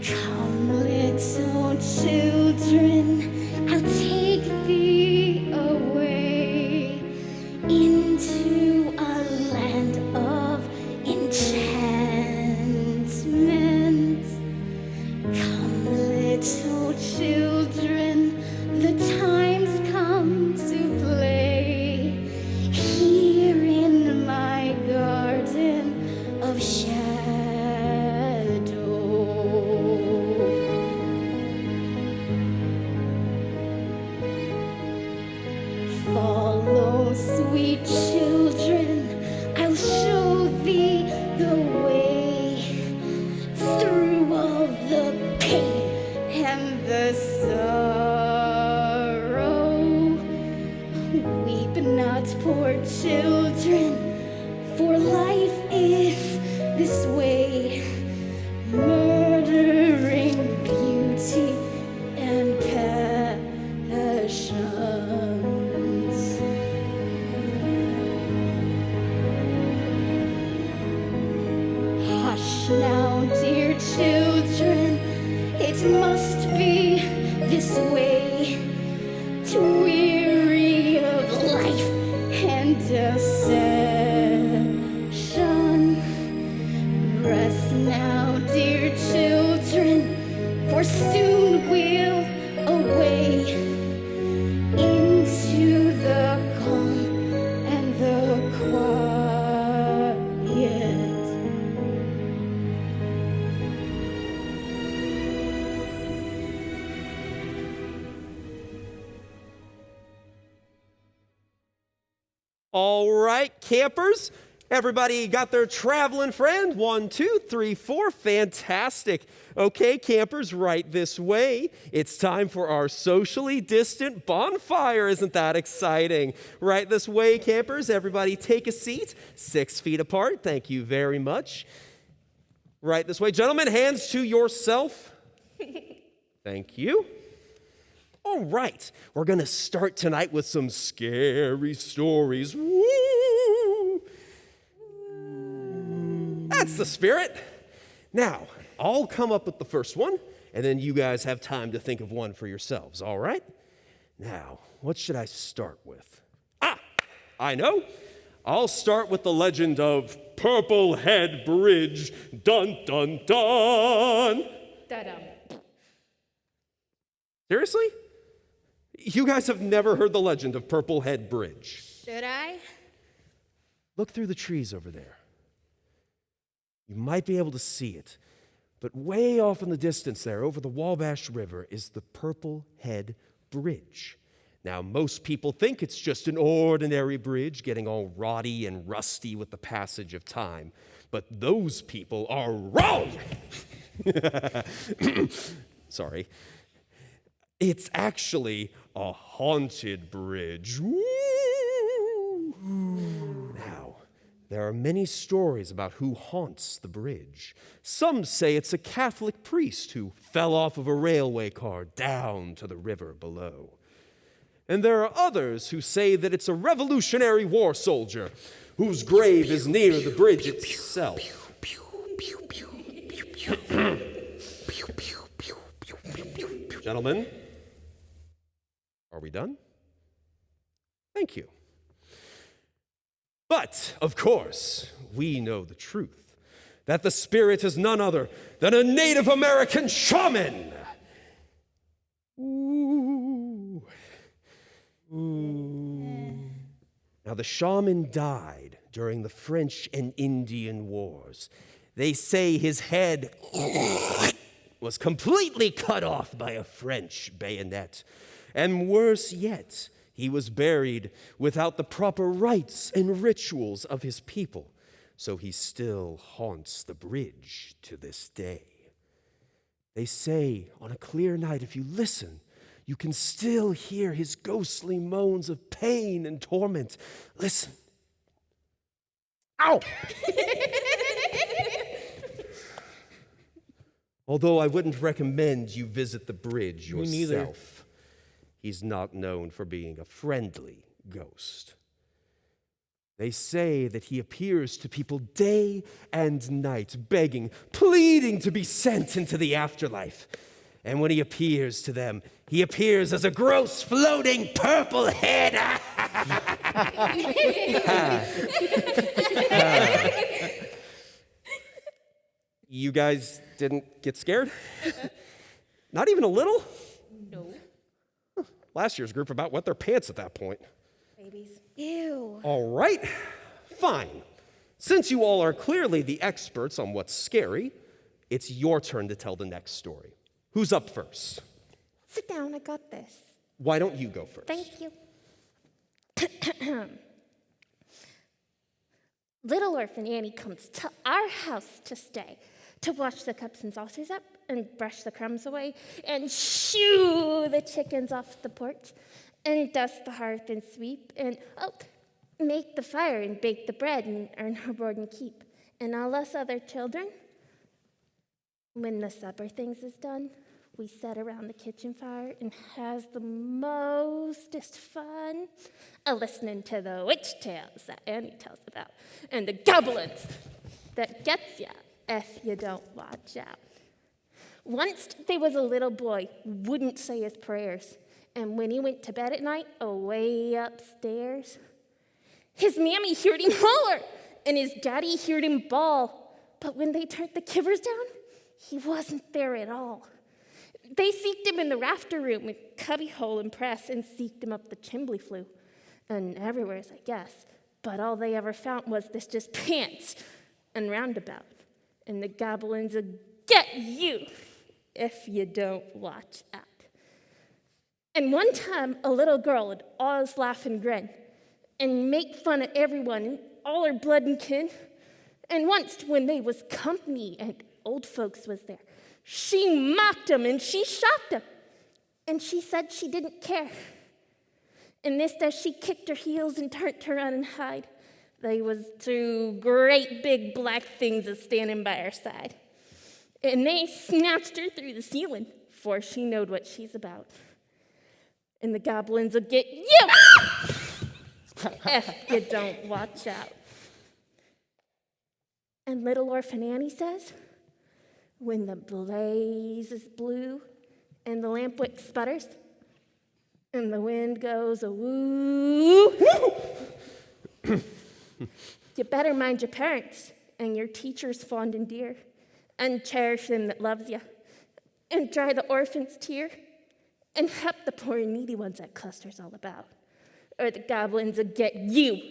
Come, little children, I'll take thee away into a land of enchantment. Come, little children, the time's come to play here in my garden of shadow. Follow, sweet children, I'll show thee the way through all the pain and the sorrow. Weep not, poor children, for life is this way, murdering beauty and passions. Hush now, dear children, it must be this way, to weary of life and deception. Rest now, dear children, for soon we'll away into the calm and the quiet. All right, campers. Everybody got their traveling friend? 1, 2, 3, 4. Fantastic. Okay, campers, right this way. It's time for our socially distant bonfire. Isn't that exciting? Right this way, campers. Everybody take a seat. 6 feet apart. Thank you very much. Right this way. Gentlemen, hands to yourself. Thank you. All right, we're going to start tonight with some scary stories. Woo! That's the spirit. Now, I'll come up with the first one, and then you guys have time to think of one for yourselves, all right? Now, what should I start with? I know. I'll start with the legend of Purple Head Bridge. Dun, dun, dun. Da-dum. Seriously? You guys have never heard the legend of Purple Head Bridge. Should I? Look through the trees over there. You might be able to see it, but way off in the distance there, over the Wabash River, is the Purple Head Bridge. Now, most people think it's just an ordinary bridge getting all rotty and rusty with the passage of time, but those people are wrong! Sorry. It's actually a haunted bridge. Woo! Now, there are many stories about who haunts the bridge. Some say it's a Catholic priest who fell off of a railway car down to the river below. And there are others who say that it's a Revolutionary War soldier whose grave is near the bridge itself. Gentlemen, are we done? Thank you. But, of course, we know the truth, that the spirit is none other than a Native American shaman. Ooh. Ooh. Now, the shaman died during the French and Indian Wars. They say his head was completely cut off by a French bayonet. And worse yet, he was buried without the proper rites and rituals of his people. So he still haunts the bridge to this day. They say on a clear night, if you listen, you can still hear his ghostly moans of pain and torment. Listen. Ow! Although I wouldn't recommend you visit the bridge yourself. Me neither. He's not known for being a friendly ghost. They say that he appears to people day and night, begging, pleading to be sent into the afterlife. And when he appears to them, he appears as a gross, floating purple head. You guys didn't get scared? Not even a little? No. Last year's group about wet their pants at that point. Babies. Ew. All right, fine. Since you all are clearly the experts on what's scary, it's your turn to tell the next story. Who's up first? Sit down, I got this. Why don't you go first? Thank you. Little orphan Annie comes to our house to stay, to wash the cups and saucers up and brush the crumbs away and shoo the chickens off the porch and dust the hearth and sweep and, make the fire and bake the bread and earn her board and keep. And all us other children, when the supper things is done, we sit around the kitchen fire and has the mostest fun listening to the witch tales that Annie tells about and the goblins that gets ya if you don't watch out. Once there was a little boy wouldn't say his prayers, and when he went to bed at night, away upstairs, his mammy heard him holler, and his daddy heard him bawl. But when they turned the kivers down, he wasn't there at all. They seeked him in the rafter room and cubbyhole and press, and seeked him up the chimbley flue, and everywheres, I guess. But all they ever found was this just pants and roundabout, and the goblins will get you if you don't watch out. And one time, a little girl would always laugh and grin and make fun of everyone and all her blood and kin. And once, when they was company and old folks was there, she mocked 'em and she shocked 'em. And she said she didn't care. And this as she kicked her heels and turned to run and hide, they was two great big black things a standing by her side. And they snatched her through the ceiling, for she knowed what she's about. And the goblins will get you if you don't watch out. And little orphan Annie says, when the blaze is blue and the lamp wick sputters and the wind goes a-woo, you better mind your parents and your teachers fond and dear, and cherish them that loves you, and dry the orphan's tear, and help the poor and needy ones that cluster's all about, or the goblins will get you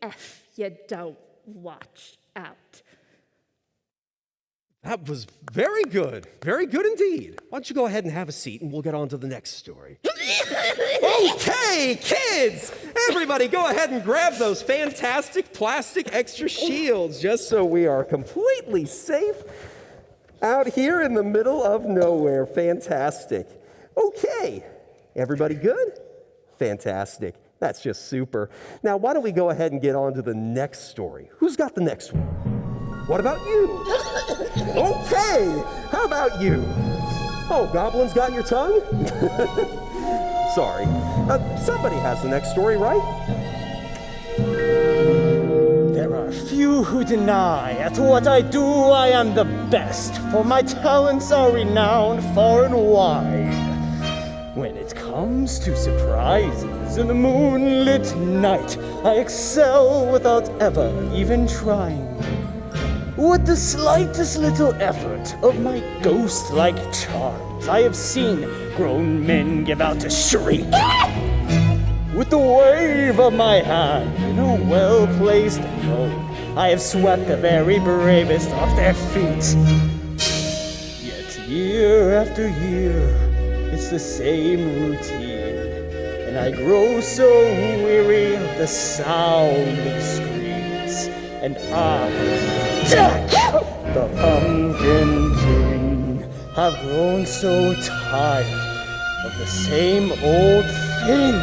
if you don't watch out. That was very good indeed. Why don't you go ahead and have a seat and we'll get on to the next story. Okay, kids, everybody go ahead and grab those fantastic plastic extra shields just so we are completely safe out here in the middle of nowhere. Fantastic. Okay, everybody good? Fantastic. That's just super. Now, why don't we go ahead and get on to the next story? Who's got the next one? What about you? Okay, how about you? Oh, goblins got your tongue? Sorry. Somebody has the next story, right? There are few who deny at what I do I am the best, for my talents are renowned far and wide. When it comes to surprises in the moonlit night, I excel without ever even trying. With the slightest little effort of my ghost-like charms, I have seen grown men give out a shriek. With the wave of my hand in a well-placed moan, I have swept the very bravest off their feet. Yet year after year, it's the same routine, and I grow so weary of the sound of screams, and I, Jack, the Pumpkin King, have grown so tired of the same old thing.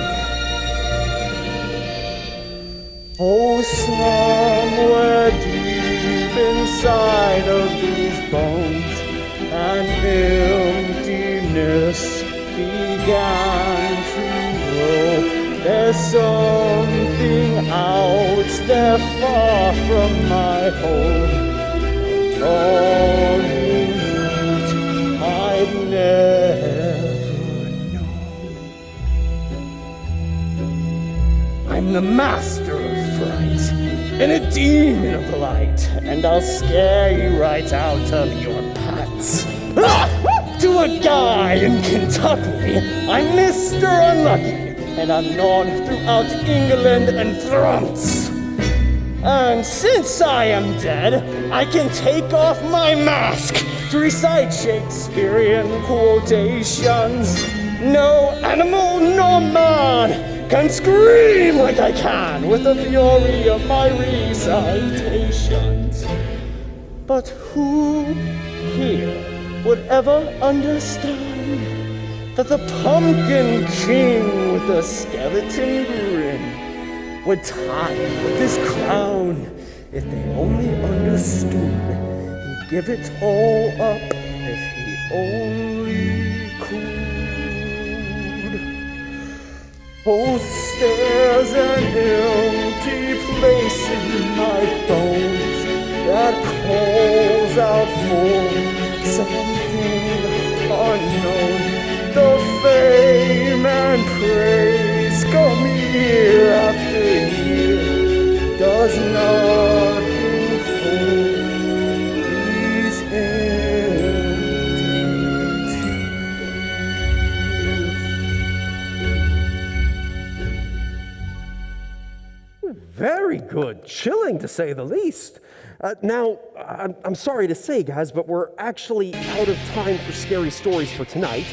Oh, somewhere deep inside of these bones, an emptiness began to grow. There's something out there there far from my home, longing that I'd never known. I'm the master of fright and a demon of light, and I'll scare you right out of your pants. To a guy in Kentucky, I'm Mr. Unlucky, and I'm known throughout England and France. And since I am dead, I can take off my mask to recite Shakespearean quotations. No animal nor man can scream like I can with the fury of my recitations. But who here would ever understand that the Pumpkin King with the skeleton grin would tie with his crown if they only understood he'd give it all up if he only could. Oh, there's an empty place in my bones that calls out for something unknown. The fame and praise come year after year, does nothing for these empty tears. Very good. Chilling, to say the least. Now, I'm sorry to say, guys, but we're actually out of time for scary stories for tonight.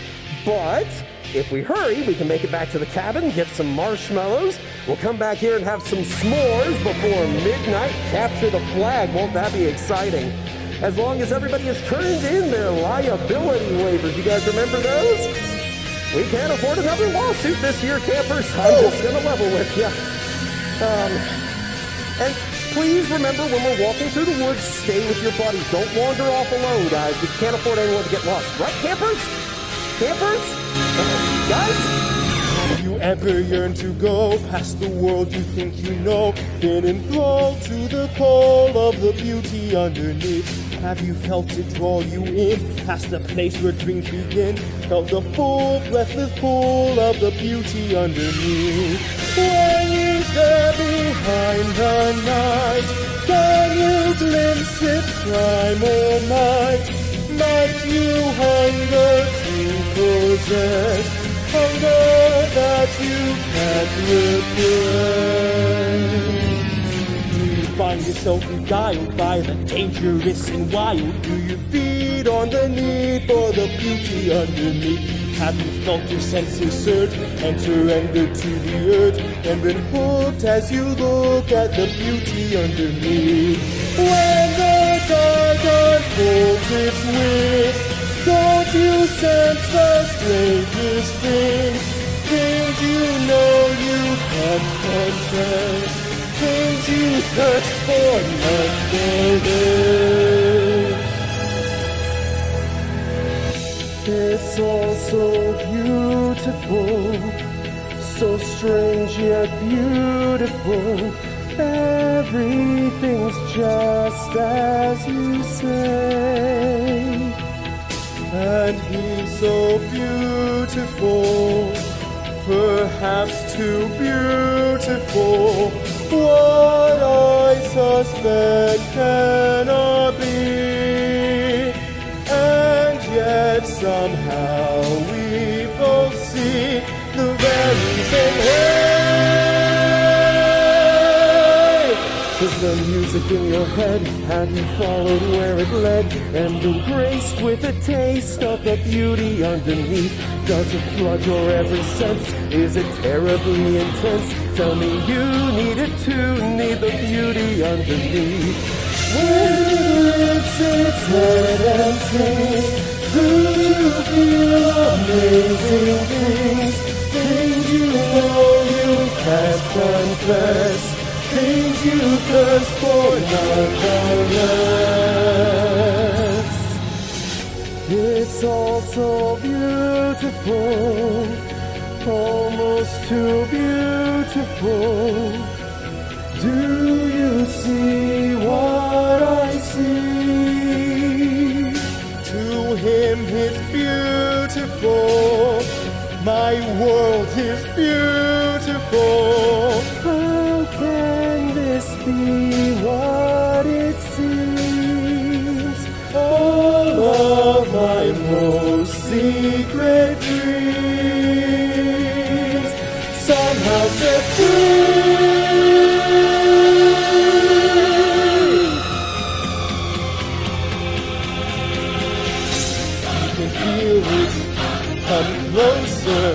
But if we hurry, we can make it back to the cabin, get some marshmallows. We'll come back here and have some s'mores before midnight. Capture the flag. Won't that be exciting? As long as everybody has turned in their liability waivers. You guys remember those? We can't afford another lawsuit this year, campers. I'm just going to level with you. And please remember, when we're walking through the woods, stay with your buddies. Don't wander off alone, guys. We can't afford anyone to get lost. Right, campers? Campers? Guys? Have you ever yearned to go past the world you think you know? Been enthralled to the call of the beauty underneath? Have you felt it draw you in, past the place where dreams begin? Felt the full, breathless pull of the beauty underneath? When you stare behind the night, can you glimpse its primal might? Might you hunger to possess, hunger that you can't repress? Do you find yourself beguiled by the dangerous and wild? Do you feed on the need for the beauty underneath? Have you felt your senses surge and surrendered to the urge, and been hooked as you look at the beauty underneath? When the dark unfolds its wings, don't you sense the strangest things? Things you know you can't confess, things you search for nothingness. It's all so beautiful, so strange yet beautiful. Everything's just as you say. And he's so beautiful, perhaps too beautiful. What I suspect cannot be. And yet somehow we both see the very same way. Is the music in your head? Have you followed where it led, and been graced with a taste of the beauty underneath? Does it flood your every sense? Is it terribly intense? Tell me you need it too, need the beauty underneath. When it lifts its head and sings, do you feel amazing things? Things you know you can't confess, things you thirst for nonetheless. It's all so beautiful, almost too beautiful. Do you see what I see? To him it's beautiful. My world is beautiful. How can this be what it seems? All of my most secret dreams somehow set free. You can feel it come closer.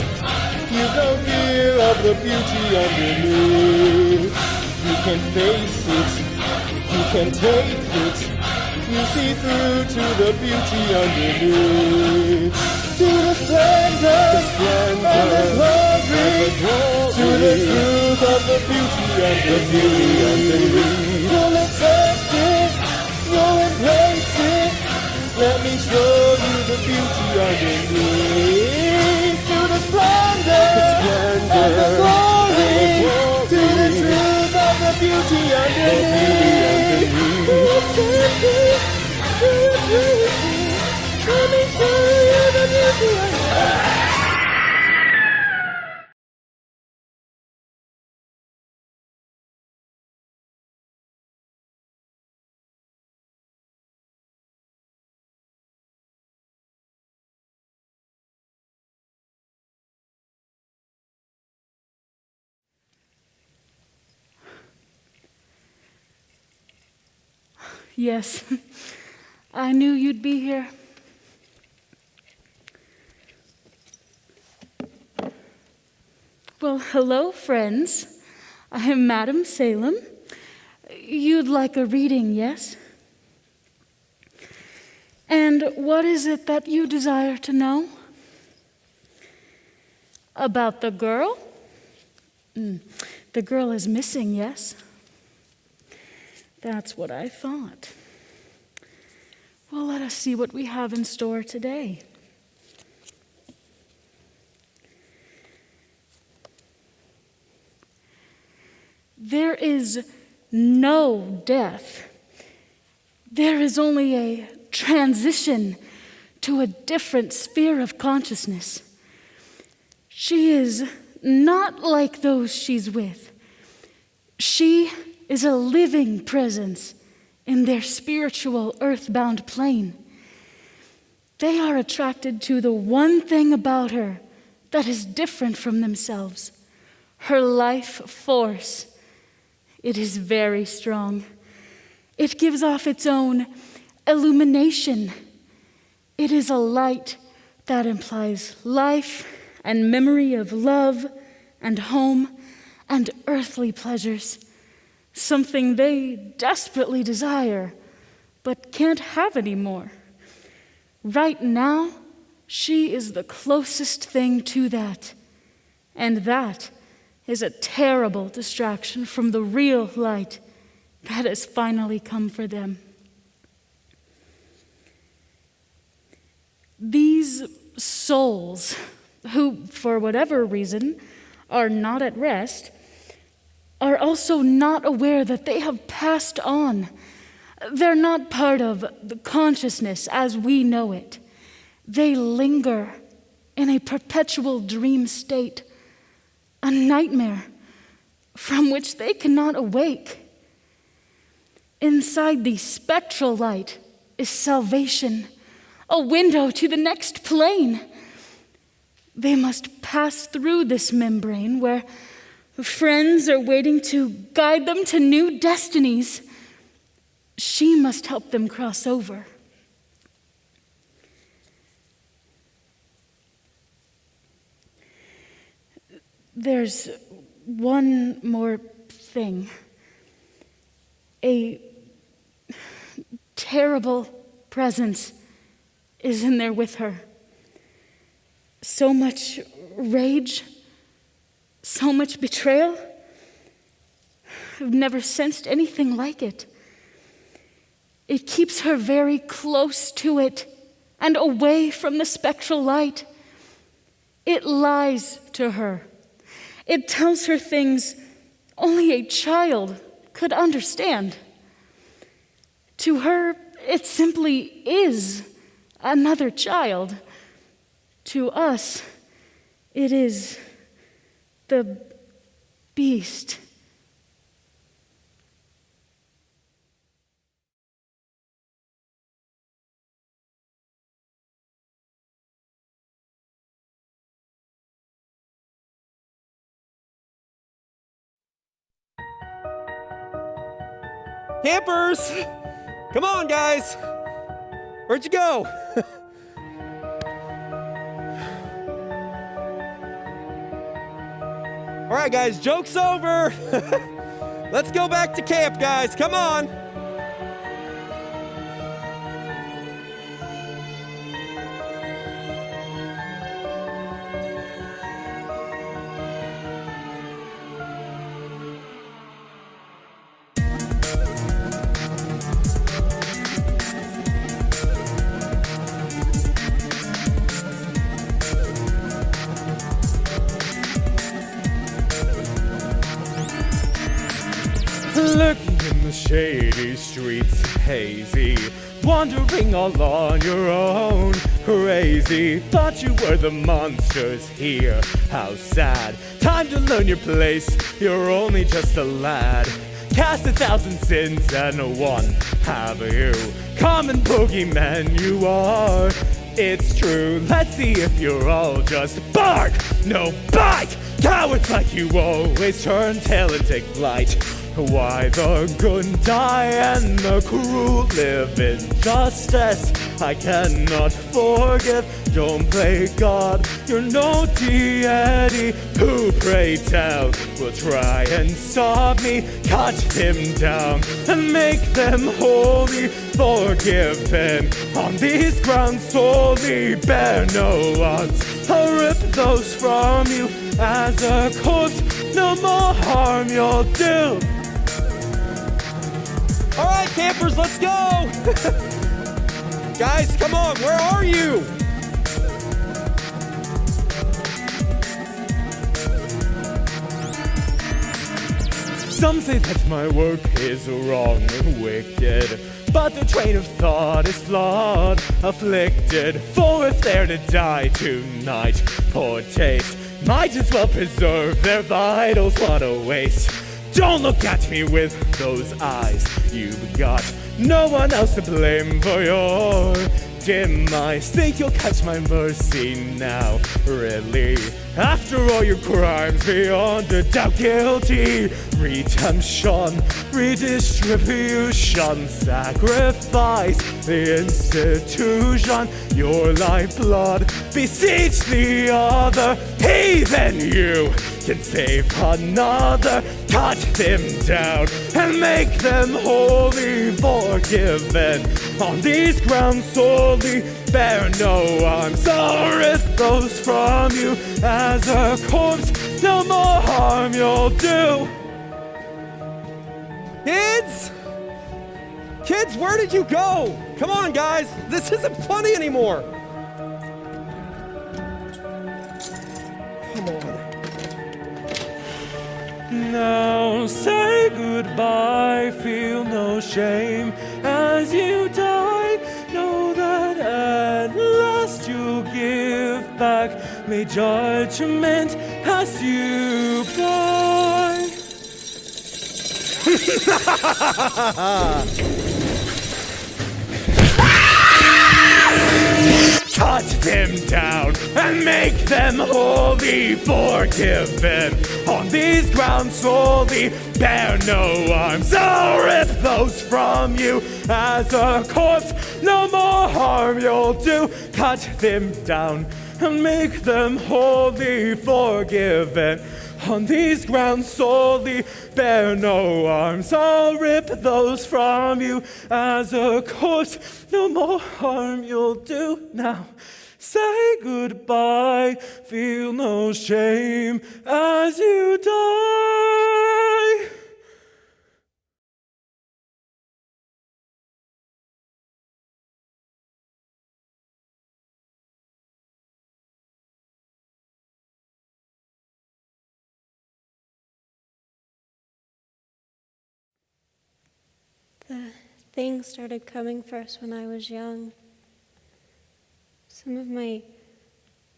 You've no fear of the beauty underneath. You can face it, you can take it. You see through to the beauty underneath. To the splendor, and the glory, to the truth of the beauty underneath. You'll accept it, you'll embrace it. Let me show you the beauty underneath. To the splendor, and the glory, to the truth of the beauty underneath. You'll accept it, you'll embrace it. Let me show you the beauty underneath. Yes, I knew you'd be here. Well, hello, friends. I am Madam Salem. You'd like a reading, yes? And what is it that you desire to know? About the girl? The girl is missing, yes? That's what I thought. Well, let us see what we have in store today. There is no death. There is only a transition to a different sphere of consciousness. She is not like those she's with. She is a living presence in their spiritual earthbound plane. They are attracted to the one thing about her that is different from themselves, her life force. It is very strong. It gives off its own illumination. It is a light that implies life and memory of love and home and earthly pleasures. Something they desperately desire, but can't have anymore. Right now, she is the closest thing to that. And that is a terrible distraction from the real light that has finally come for them. These souls, who, for whatever reason, are not at rest, are also not aware that they have passed on. They're not part of the consciousness as we know it. They linger in a perpetual dream state, a nightmare from which they cannot awake. Inside the spectral light is salvation, a window to the next plane. They must pass through this membrane where friends are waiting to guide them to new destinies. She must help them cross over. There's one more thing. A terrible presence is in there with her. So much rage, so much betrayal. I've never sensed anything like it. It keeps her very close to it and away from the spectral light. It lies to her. It tells her things only a child could understand. To her, it simply is another child. To us, it is the beast. Campers! Come on, guys! Where'd you go? All right, guys, joke's over. Let's go back to camp, guys. Come on. Lurking in the shady streets, hazy, wandering all on your own, crazy. Thought you were the monsters here, how sad. Time to learn your place, you're only just a lad. Cast 1,000 sins and one have you. Common boogeyman you are, it's true. Let's see if you're all just bark, no bite. Cowards like you always turn tail and take flight. Why the good die and the cruel live in justice? I cannot forgive. Don't play God, you're no deity. Who, pray tell, will try and stop me? Cut him down and make them holy, forgiven. On these grounds solely, bear no odds. I'll rip those from you as a corpse. No more harm you'll do. All right, campers, let's go. Guys, come on, where are you? Some say that my work is wrong and wicked, but the train of thought is flawed, afflicted. For if they're to die tonight, poor taste, might as well preserve their vitals. What a waste. Don't look at me with those eyes you've got. No one else to blame for your demise. Think you'll catch my mercy now, really? After all your crimes, beyond a doubt guilty. Redemption, redistribution, sacrifice, the institution. Your lifeblood, beseech the other. Heathen, you can save another. Cut them down and make them wholly forgiven. On these grounds solely, bear no arms. I'll rip those from you as a corpse. No more harm you'll do. Kids? Kids, where did you go? Come on, guys. This isn't funny anymore. Come on. Now say goodbye, feel no shame as you die. Know that at last you'll give back. May judgment pass you by. Cut them down and make them wholly forgiven. On these grounds solely, bear no arms. I'll rip those from you as a corpse. No more harm you'll do. Cut them down and make them wholly forgiven. On these grounds solely, bear no arms. I'll rip those from you as a corpse. No more harm you'll do now. Say goodbye, feel no shame as you die. The thing started coming first when I was young. Some of my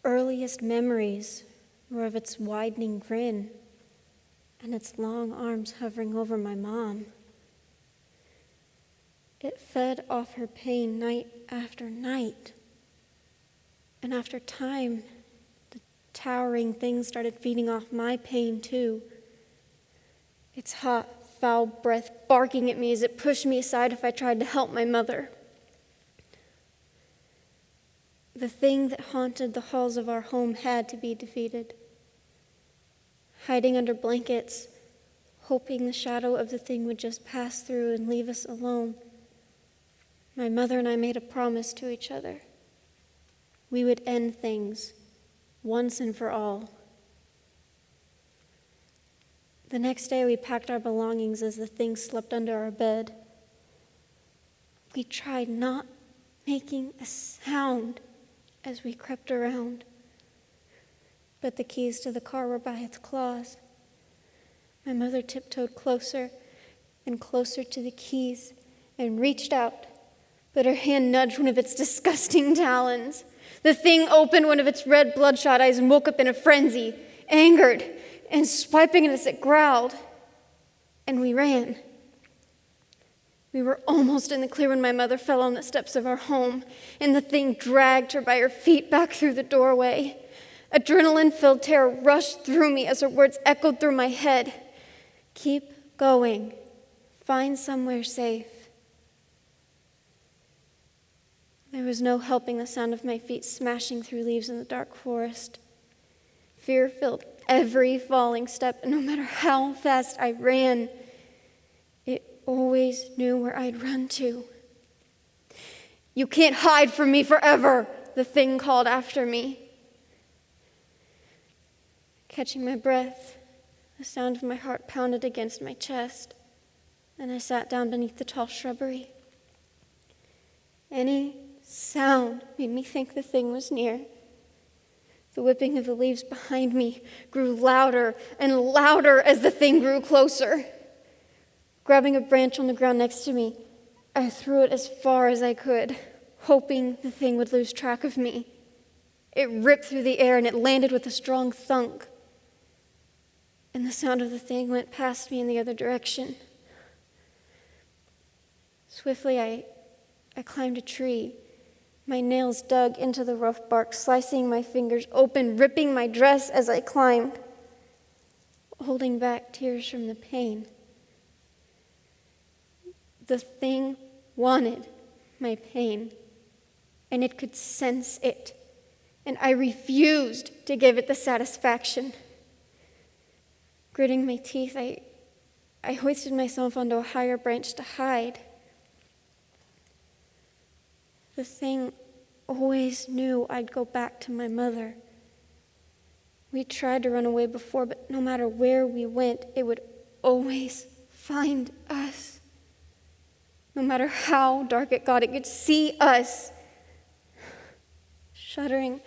earliest memories were of its widening grin and its long arms hovering over my mom. It fed off her pain night after night. And after time, the towering thing started feeding off my pain too. Its hot, foul breath barking at me as it pushed me aside if I tried to help my mother. The thing that haunted the halls of our home had to be defeated. Hiding under blankets, hoping the shadow of the thing would just pass through and leave us alone, my mother and I made a promise to each other. We would end things once and for all. The next day, we packed our belongings as the thing slept under our bed. We tried not making a sound as we crept around, but the keys to the car were by its claws. My mother tiptoed closer and closer to the keys and reached out, but her hand nudged one of its disgusting talons. The thing opened one of its red bloodshot eyes and woke up in a frenzy, angered and swiping at us, it growled. And we ran. We were almost in the clear when my mother fell on the steps of our home, and the thing dragged her by her feet back through the doorway. Adrenaline-filled terror rushed through me as her words echoed through my head. Keep going. Find somewhere safe. There was no helping the sound of my feet smashing through leaves in the dark forest. Fear filled every falling step, and no matter how fast I ran, it always knew where I'd run to. You can't hide from me forever, the thing called after me. Catching my breath, the sound of my heart pounded against my chest, and I sat down beneath the tall shrubbery. Any sound made me think the thing was near. The whipping of the leaves behind me grew louder and louder as the thing grew closer. Grabbing a branch on the ground next to me, I threw it as far as I could, hoping the thing would lose track of me. It ripped through the air and it landed with a strong thunk. And the sound of the thing went past me in the other direction. Swiftly, I climbed a tree. My nails dug into the rough bark, slicing my fingers open, ripping my dress as I climbed, holding back tears from the pain. The thing wanted my pain, and it could sense it, and I refused to give it the satisfaction. Gritting my teeth, I hoisted myself onto a higher branch to hide. The thing always knew I'd go back to my mother. We tried to run away before, but no matter where we went, it would always find us. No matter how dark it got, it could see us. Shuddering,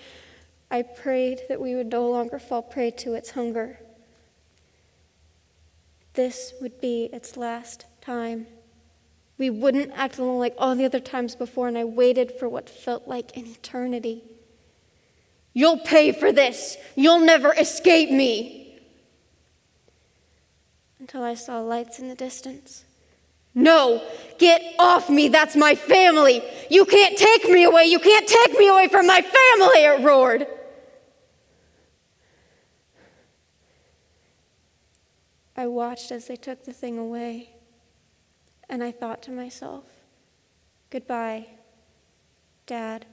I prayed that we would no longer fall prey to its hunger. This would be its last time. We wouldn't act alone like all the other times before, and I waited for what felt like an eternity. You'll pay for this. You'll never escape me. Until I saw lights in the distance. No, get off me. That's my family. You can't take me away. You can't take me away from my family, it roared. I watched as they took the thing away. And I thought to myself, goodbye, Dad.